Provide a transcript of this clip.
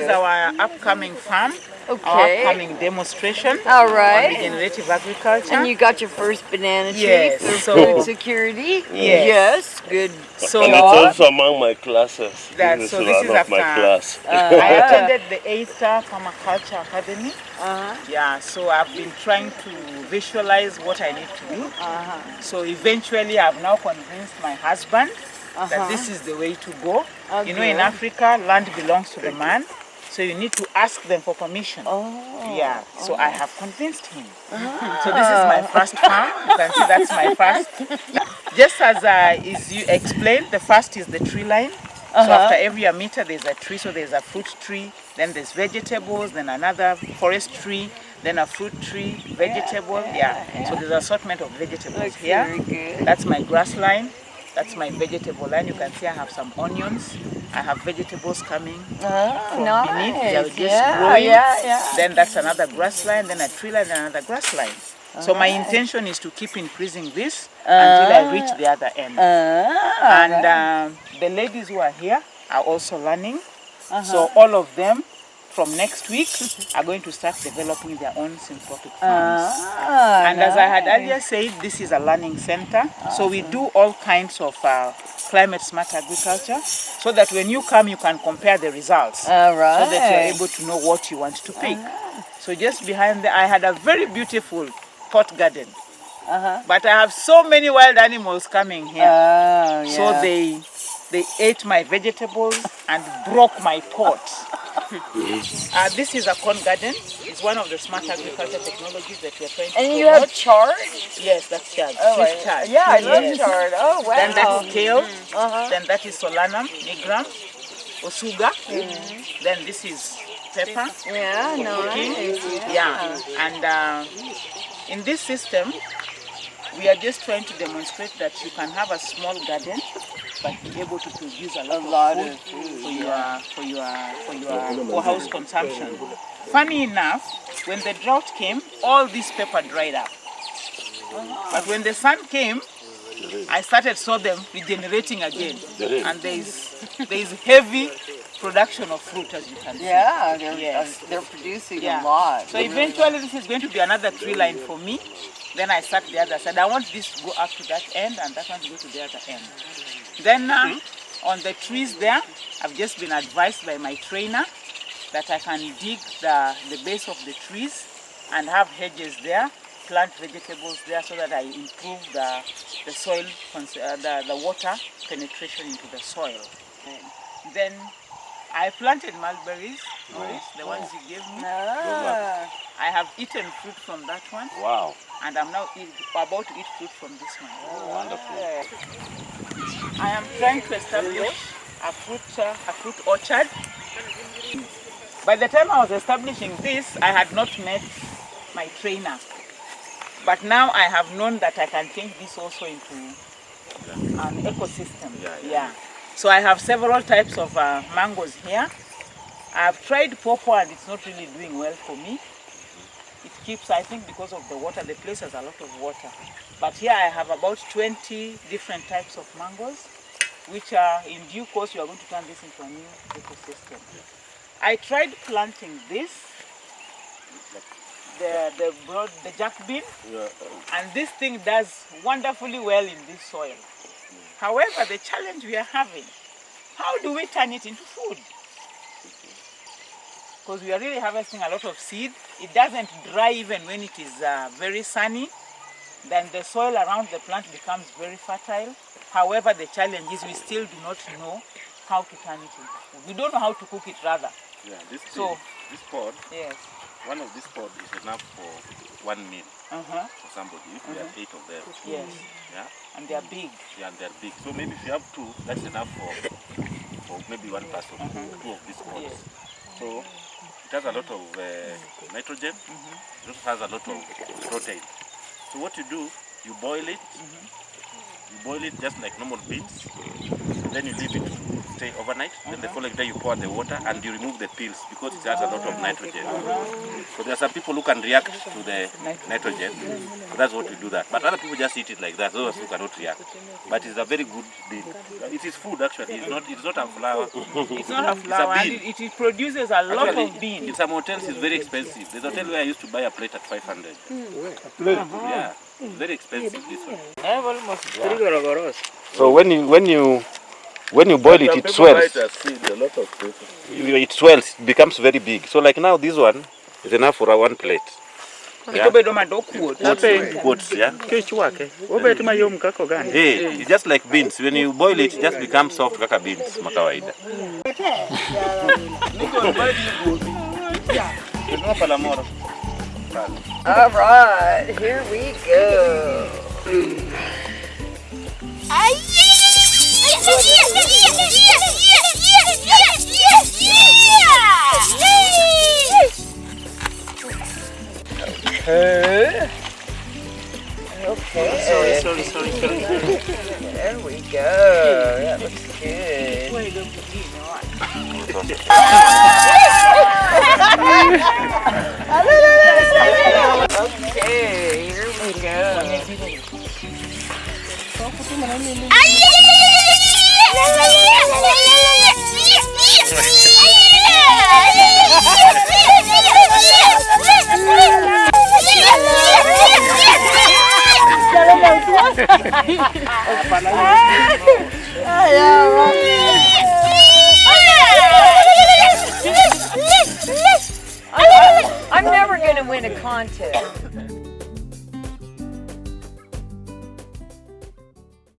is our upcoming farm, our upcoming demonstration All right. on regenerative agriculture. And you got your first banana tree Yes, for so- food security? Yes. Good. So And it's also among my classes. This is one of my class. I attended the 8th Permaculture Academy. Yeah, so I've been trying to visualize what I need to do. So eventually I've now convinced my husband that this is the way to go. You know, in Africa, land belongs to the man. So you need to ask them for permission. Yeah, so I have convinced him. So this is my first farm. You can see that's my first. Just as you explained, the first is the tree line. So after every meter there's a tree. So there's a fruit tree, then there's vegetables, then another forest tree, then a fruit tree, vegetable. So there's an assortment of vegetables here. Very good. That's my grass line. That's my vegetable line. You can see I have some onions. I have vegetables coming from beneath. They're just growing. Then that's another grass line, then a tree line, then another grass line. So my intention is to keep increasing this until I reach the other end. And the ladies who are here are also learning. So all of them from next week are going to start developing their own synthetic farms. And as I had earlier said, this is a learning center. So we do all kinds of climate smart agriculture so that when you come you can compare the results. So that you're able to know what you want to pick. So just behind there I had a very beautiful pot garden. But I have so many wild animals coming here. So they ate my vegetables and broke my pot. This is a corn garden. It's one of the smart agriculture technologies that we are trying to promote. And you have chard? Yes, that's chard. Oh, chard. Yeah, I love chard. Oh, wow. Then that's kale. Then that is solanum, nigram, osuga. Then this is pepper. Yeah, nice. And in this system, we are just trying to demonstrate that you can have a small garden but be able to produce a lot of food for house consumption. Funny enough, when the drought came, all this pepper dried up. But when the sun came, I saw them regenerating again. And there is heavy production of fruit, as you can see. They're producing a lot. So eventually this is going to be another tree line for me. Then I start the other side. I want this to go up to that end and that one to go to the other end. Then on the trees there, I've just been advised by my trainer that I can dig the base of the trees and have hedges there, plant vegetables there so that I improve the soil, the water penetration into the soil. Then I planted mulberries, the ones you gave me. I have eaten fruit from that one. Wow. And I'm now about to eat fruit from this one. Wonderful. I am trying to establish a fruit orchard. By the time I was establishing this, I had not met my trainer. But now I have known that I can change this also into an ecosystem. So I have several types of mangoes here. I've tried pawpaw and it's not really doing well for me. It keeps, I think because of the water, the place has a lot of water. But here I have about 20 different types of mangoes, which are in due course, you are going to turn this into a new ecosystem. I tried planting this, the jack bean, and this thing does wonderfully well in this soil. However, the challenge we are having, how do we turn it into food? Because we are really harvesting a lot of seed. It doesn't dry even when it is very sunny. Then the soil around the plant becomes very fertile. However, the challenge is we still do not know how to turn it into food. We don't know how to cook it rather. This pod, one of these pods is enough for one meal for somebody. If we have 8 of them. And they are big. And they're big. So maybe if you have 2, that's enough for maybe one person, 2 of these pods. So it has a lot of nitrogen, it also has a lot of protein. So what you do, you boil it, just like normal beans. then you leave it to stay overnight. Then the following day you pour the water and you remove the peels because it has a lot of nitrogen. So there are some people who can react to the nitrogen. So that's what we do that. But other people just eat it like that. Those who cannot react. But it's a very good bean. It is food actually. It's not a flour. It's not a flour. It's a bean. It produces a lot Actually, of beans. in some hotels it's very expensive. There's a hotel where I used to buy a plate at 500. Yeah, it's very expensive this one. I have almost 3 gorogoros. So when you boil it, it swells. It swells, it becomes very big. So like now this one is enough for one plate. Yeah. Quotes, yeah. Hey, it's just like beans. When you boil it, it just becomes soft kaka beans makawaida. All right, here we go. Okay. Sorry. There we go. That looks good. Okay, here we go.